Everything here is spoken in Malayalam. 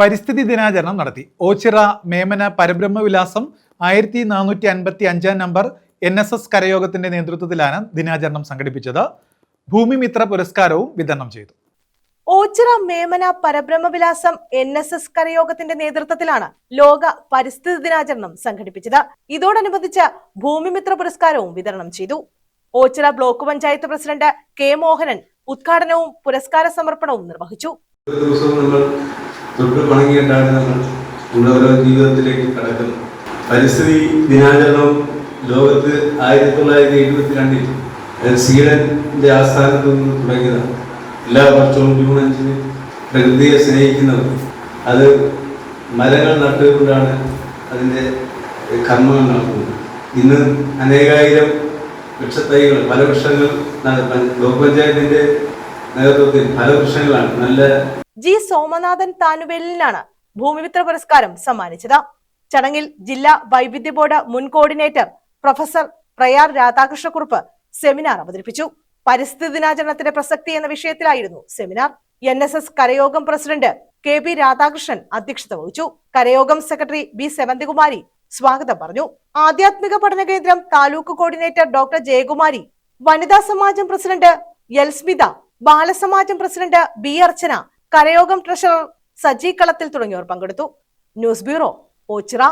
പരിസ്ഥിതി ദിനാചരണം നടത്തി. ഓച്ചിറ മേമന പരബ്രഹ്മവിലാസം 1455 നമ്പർ NSS കരയോഗത്തിന്റെ നേതൃത്വത്തിലാണ് ദിനാചരണം സംഘടിപ്പിച്ചത്. ഭൂമിമിത്ര പുരസ്കാരവും വിതരണം ചെയ്തു. ഓച്ചിറ മേമന പരബ്രഹ്മവിലാസം NSS കരയോഗത്തിന്റെ നേതൃത്വത്തിലാണ് ലോക പരിസ്ഥിതി ദിനാചരണം സംഘടിപ്പിച്ചത്. ഇതോടനുബന്ധിച്ച് ഭൂമിമിത്ര പുരസ്കാരവും വിതരണം ചെയ്തു. Ochira block panchayat president K Mohanan ഉദ്ഘാടനവും പുരസ്കാര സമർപ്പണവും നിർവഹിച്ചു. ജീവിതത്തിലേക്ക് കടക്കുന്നു. പരിസ്ഥിതി ദിനാചരണം ലോകത്ത് 1972 സ്വീഡന്റെ ആസ്ഥാനത്ത് നിന്ന് തുടങ്ങിയതാണ്. എല്ലാ വർഷവും ജൂൺ 5 പ്രകൃതിയെ സ്നേഹിക്കുന്നത്, അത് മരങ്ങൾ നട്ടുകൊണ്ടാണ് അതിൻ്റെ കർമ്മങ്ങൾ നടത്തുന്നത്. ഇന്ന് അനേകായിരം വൃക്ഷത്തൈകൾ, ഫലവൃക്ഷങ്ങൾ ബ്ലോക്ക് പഞ്ചായത്തിന്റെ നേതൃത്വത്തിൽ ഫലവൃക്ഷങ്ങളാണ്. നല്ല G സോമനാഥൻ താനുവേലിനാണ് ഭൂമിമിത്ര പുരസ്കാരം സമ്മാനിച്ചത്. ചടങ്ങിൽ ജില്ലാ വൈവിധ്യ ബോർഡ് മുൻ coordinator professor Prayar Radhakrishna Kurup seminar അവതരിപ്പിച്ചു. പരിസ്ഥിതി ദിനാചരണത്തിന്റെ പ്രസക്തി എന്ന വിഷയത്തിലായിരുന്നു സെമിനാർ. NSS കരയോഗം പ്രസിഡന്റ് KB രാധാകൃഷ്ണൻ അധ്യക്ഷത വഹിച്ചു. കരയോഗം സെക്രട്ടറി B സെവന്തികുമാരി സ്വാഗതം പറഞ്ഞു. ആധ്യാത്മിക പഠന കേന്ദ്രം താലൂക്ക് കോർഡിനേറ്റർ ഡോക്ടർ ജയകുമാരി, വനിതാ സമാജം പ്രസിഡന്റ് L സ്മിത, ബാലസമാജം പ്രസിഡന്റ് B അർച്ചന, കരയോഗം ട്രഷറർ സജി കളത്തിൽ തുടങ്ങിയവർ പങ്കെടുത്തു. News bureau, Ochira.